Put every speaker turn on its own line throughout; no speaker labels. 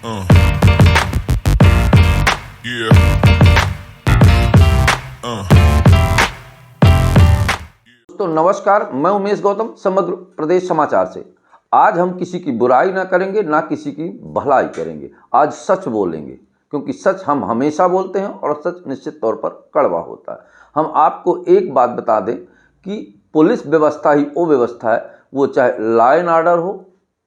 Uh, yeah. Uh.
तो नमस्कार, मैं उमेश गौतम समग्र प्रदेश समाचार से। आज हम किसी की बुराई ना करेंगे, ना किसी की भलाई करेंगे। आज सच बोलेंगे, क्योंकि सच हम हमेशा बोलते हैं और सच निश्चित तौर पर कड़वा होता है। हम आपको एक बात बता दें कि पुलिस व्यवस्था ही वो व्यवस्था है, वो चाहे लॉ एंड ऑर्डर हो,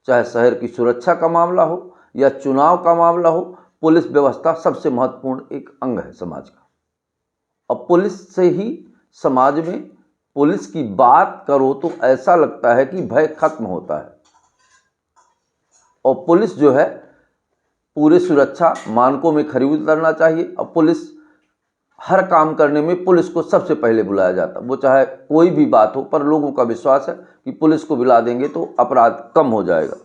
चाहे शहर की सुरक्षा का मामला हो या चुनाव का मामला हो, पुलिस व्यवस्था सबसे महत्वपूर्ण एक अंग है समाज का। और पुलिस से ही समाज में पुलिस की बात करो तो ऐसा लगता है कि भय खत्म होता है। और पुलिस जो है पूरे सुरक्षा मानकों में खरी उतरना चाहिए। और पुलिस हर काम करने में पुलिस को सबसे पहले बुलाया जाता है, वो चाहे कोई भी बात हो, पर लोगों का विश्वास है कि पुलिस को बुला देंगे तो अपराध कम हो जाएगा।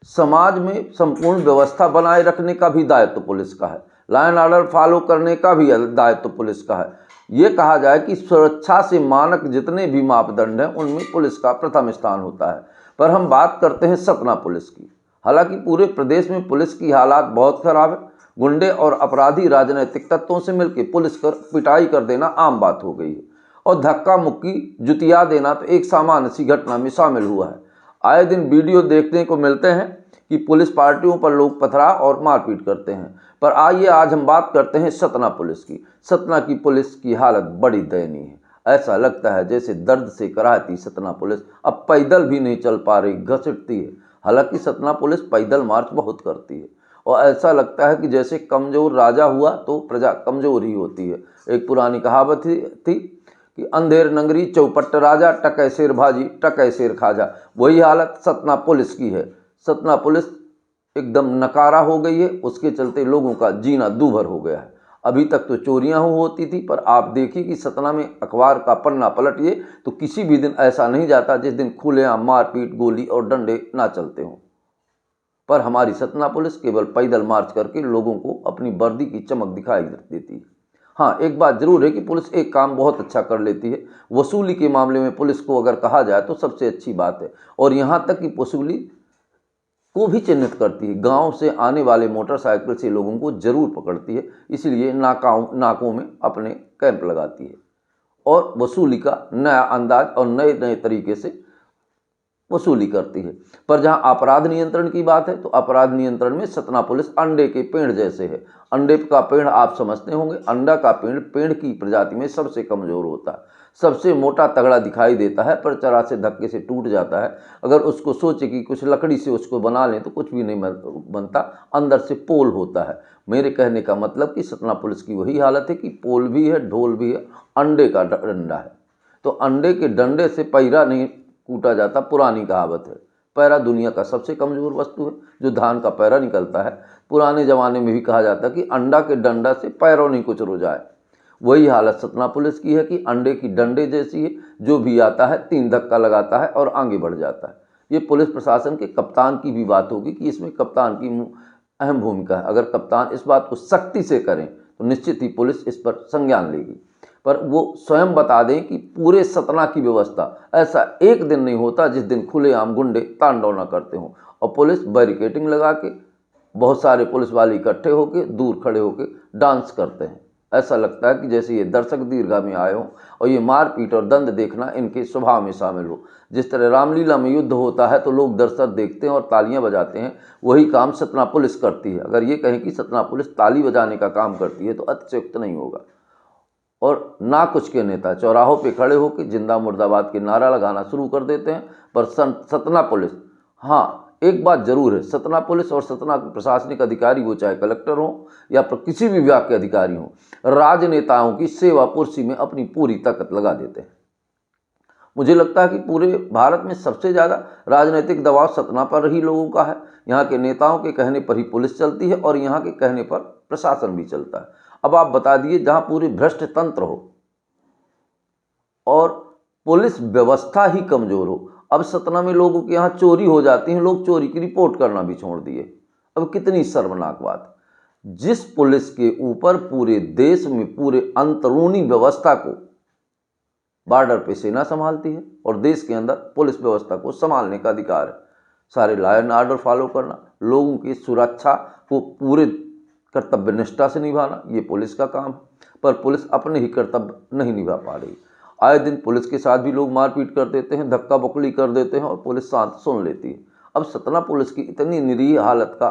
समाज में संपूर्ण व्यवस्था बनाए रखने का भी दायित्व पुलिस का है, लॉ एंड ऑर्डर फॉलो करने का भी दायित्व पुलिस का है। ये कहा जाए कि सुरक्षा से मानक जितने भी मापदंड हैं उनमें पुलिस का प्रथम स्थान होता है। पर हम बात करते हैं सतना पुलिस की। हालांकि पूरे प्रदेश में पुलिस की हालात बहुत खराब है। गुंडे और अपराधी राजनीतिक तत्वों से मिलकर पुलिस कर पिटाई कर देना आम बात हो गई है, और धक्का मुक्की जुतिया देना तो एक सामान्य सी घटना में शामिल हुआ है। आए दिन वीडियो देखने को मिलते हैं कि पुलिस पार्टियों पर लोग पथराव और मारपीट करते हैं। पर आइए आज हम बात करते हैं सतना पुलिस की। सतना की पुलिस की हालत बड़ी दयनीय है। ऐसा लगता है जैसे दर्द से कराहती सतना पुलिस अब पैदल भी नहीं चल पा रही, घसीटती है। हालांकि सतना पुलिस पैदल मार्च बहुत करती है, और ऐसा लगता है कि जैसे कमजोर राजा हुआ तो प्रजा कमजोर ही होती है। एक पुरानी कहावत थी कि अंधेर नंगरी चौपट राजा, टकै शेर भाजी टकै शेर खाजा। वही हालत सतना पुलिस की है। सतना पुलिस एकदम नकारा हो गई है, उसके चलते लोगों का जीना दूभर हो गया है। अभी तक तो चोरियां होती थी, पर आप देखिए कि सतना में अखबार का पन्ना पलटिए तो किसी भी दिन ऐसा नहीं जाता जिस दिन खुलेआम मारपीट, गोली और डंडे ना चलते हों। पर हमारी सतना पुलिस केवल पैदल मार्च करके लोगों को अपनी वर्दी की चमक दिखाई देती है। हाँ, एक बात जरूर है कि पुलिस एक काम बहुत अच्छा कर लेती है। वसूली के मामले में पुलिस को अगर कहा जाए तो सबसे अच्छी बात है, और यहाँ तक कि वसूली को भी चिन्हित करती है। गांव से आने वाले मोटरसाइकिल से लोगों को जरूर पकड़ती है, इसलिए नाकों में अपने कैंप लगाती है और वसूली का नया अंदाज और नए नए तरीके से वसूली करती है। पर जहां अपराध नियंत्रण की बात है तो अपराध नियंत्रण में सतना पुलिस अंडे के पेड़ जैसे है। अंडे का पेड़ आप समझते होंगे, अंडा का पेड़ पेड़ की प्रजाति में सबसे कमजोर होता है, सबसे मोटा तगड़ा दिखाई देता है, पर जरा से धक्के से टूट जाता है। अगर उसको सोचे कि कुछ लकड़ी से उसको बना लें तो कुछ भी नहीं बनता, अंदर से पोल होता है। मेरे कहने का मतलब कि सतना पुलिस की वही हालत है कि पोल भी है, ढोल भी है, अंडे का डंडा है। तो अंडे के डंडे से पैरा नहीं कूटा जाता, पुरानी कहावत है। पैरा दुनिया का सबसे कमजोर वस्तु है, जो धान का पैरा निकलता है। पुराने जमाने में भी कहा जाता कि अंडा के डंडा से पैरों नहीं कुछ रो जाए। वही हालत सतना पुलिस की है कि अंडे की डंडे जैसी है, जो भी आता है 3 धक्का लगाता है और आगे बढ़ जाता है। ये पुलिस प्रशासन के कप्तान की भी बात होगी कि इसमें कप्तान की अहम भूमिका है। अगर कप्तान इस बात को सख्ती से करें तो निश्चित ही पुलिस इस पर संज्ञान लेगी। पर वो स्वयं बता दें कि पूरे सतना की व्यवस्था ऐसा एक दिन नहीं होता जिस दिन खुलेआम गुंडे तांडव न करते हों, और पुलिस बैरिकेडिंग लगा के बहुत सारे पुलिस वाले इकट्ठे होकर दूर खड़े होकर डांस करते हैं। ऐसा लगता है कि जैसे ये दर्शक दीर्घा में आए हों और ये मारपीट और दंड देखना इनके स्वभाव में शामिल हो। जिस तरह रामलीला में युद्ध होता है तो लोग दर्शक देखते हैं और तालियां बजाते हैं, वही काम सतना पुलिस करती है। अगर ये कहें कि सतना पुलिस ताली बजाने का काम करती है तो अतिशयोक्त नहीं होगा। और ना कुछ के नेता चौराहों पे खड़े होकर जिंदा मुर्दाबाद के नारा लगाना शुरू कर देते हैं। पर सतना पुलिस, हाँ एक बात जरूर है, सतना पुलिस और सतना के प्रशासनिक अधिकारी, वो चाहे कलेक्टर हो या किसी भी विभाग के अधिकारी हों, राजनेताओं की सेवा पुरसी में अपनी पूरी ताकत लगा देते हैं। मुझे लगता है कि पूरे भारत में सबसे ज़्यादा राजनीतिक दबाव सतना पर ही लोगों का है। यहाँ के नेताओं के कहने पर ही पुलिस चलती है और यहाँ के कहने पर प्रशासन भी चलता है। अब आप बता दिए, जहाँ पूरी भ्रष्ट तंत्र हो और पुलिस व्यवस्था ही कमजोर हो। अब सतना में लोगों के यहाँ चोरी हो जाती है, लोग चोरी की रिपोर्ट करना भी छोड़ दिए। अब कितनी शर्मनाक बात। जिस पुलिस के ऊपर पूरे देश में पूरे अंदरूनी व्यवस्था को बॉर्डर पे सेना संभालती है और देश के अंदर पुलिस व्यवस्था को संभालने का अधिकार है, सारे लॉ एंड ऑर्डर फॉलो करना, लोगों की सुरक्षा को पूरे कर्तव्य निष्ठा से निभाना ये पुलिस का काम है, पर पुलिस अपने ही कर्तव्य नहीं निभा पा रही। आए दिन पुलिस के साथ भी लोग मारपीट कर देते हैं, धक्का बकली कर देते हैं और पुलिस शांत सुन लेती है। अब सतना पुलिस की इतनी निरीह हालत का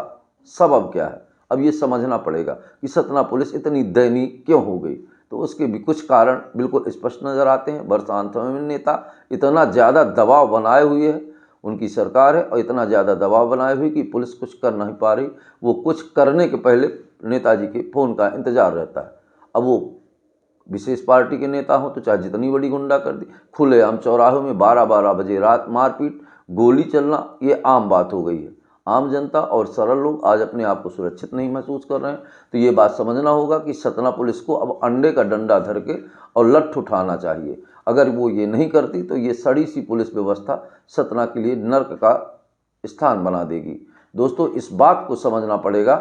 सबब क्या है, अब ये समझना पड़ेगा कि सतना पुलिस इतनी दयनीय क्यों हो गई। तो उसके भी कुछ कारण बिल्कुल स्पष्ट नज़र आते हैं। वर्तमान समय में नेता इतना ज़्यादा दबाव बनाए हुए है, उनकी सरकार है और इतना ज़्यादा दबाव बनाए हुए कि पुलिस कुछ कर नहीं पा रही। वो कुछ करने के पहले नेताजी के फ़ोन का इंतज़ार रहता है। अब वो विशेष पार्टी के नेता हों तो चाहे जितनी बड़ी गुंडागर्दी, खुलेआम चौराहों में 12-12 बजे रात मारपीट, गोली चलना ये आम बात हो गई है। आम जनता और सरल लोग आज अपने आप को सुरक्षित नहीं महसूस कर रहे हैं। तो ये बात समझना होगा कि सतना पुलिस को अब अंडे का डंडा धर के और लठ उठाना चाहिए। अगर वो ये नहीं करती तो ये सड़ी सी पुलिस व्यवस्था सतना के लिए नर्क का स्थान बना देगी। दोस्तों, इस बात को समझना पड़ेगा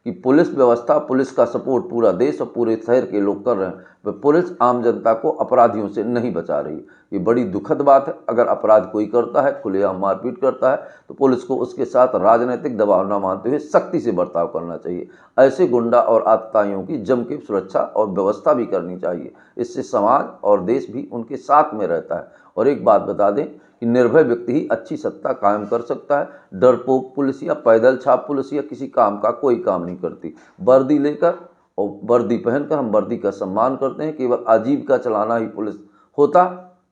कि पुलिस व्यवस्था, पुलिस का सपोर्ट पूरा देश और पूरे शहर के लोग कर रहे हैं, वह पुलिस आम जनता को अपराधियों से नहीं बचा रही। ये बड़ी दुखद बात है। अगर अपराध कोई करता है, खुलेआम मारपीट करता है, तो पुलिस को उसके साथ राजनीतिक दबाव न मानते हुए सख्ती से बर्ताव करना चाहिए। ऐसे गुंडा और आतताइयों की जम के सुरक्षा और व्यवस्था भी करनी चाहिए। इससे समाज और देश भी उनके साथ में रहता है। और एक बात बता दें कि निर्भय व्यक्ति ही अच्छी सत्ता कायम कर सकता है। डरपोक पुलिस या पैदल छाप पुलिस या किसी काम का कोई काम नहीं करती। वर्दी लेकर और वर्दी पहनकर हम वर्दी का सम्मान करते हैं। केवल आजीविका चलाना ही पुलिस होता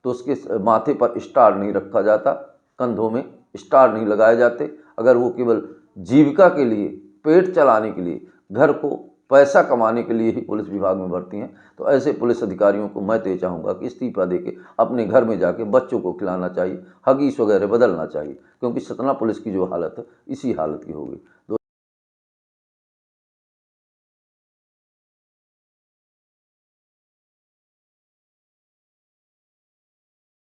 तो उसके माथे पर स्टार नहीं रखा जाता, कंधों में स्टार नहीं लगाए जाते। अगर वो केवल जीविका के लिए, पेट चलाने के लिए, घर को पैसा कमाने के लिए ही पुलिस विभाग में भर्ती हैं, तो ऐसे पुलिस अधिकारियों को मैं तो ये चाहूँगा कि इस्तीफा देके अपने घर में जाके बच्चों को खिलाना चाहिए, हगीज वगैरह बदलना चाहिए, क्योंकि सतना पुलिस की जो हालत है इसी हालत की हो गई।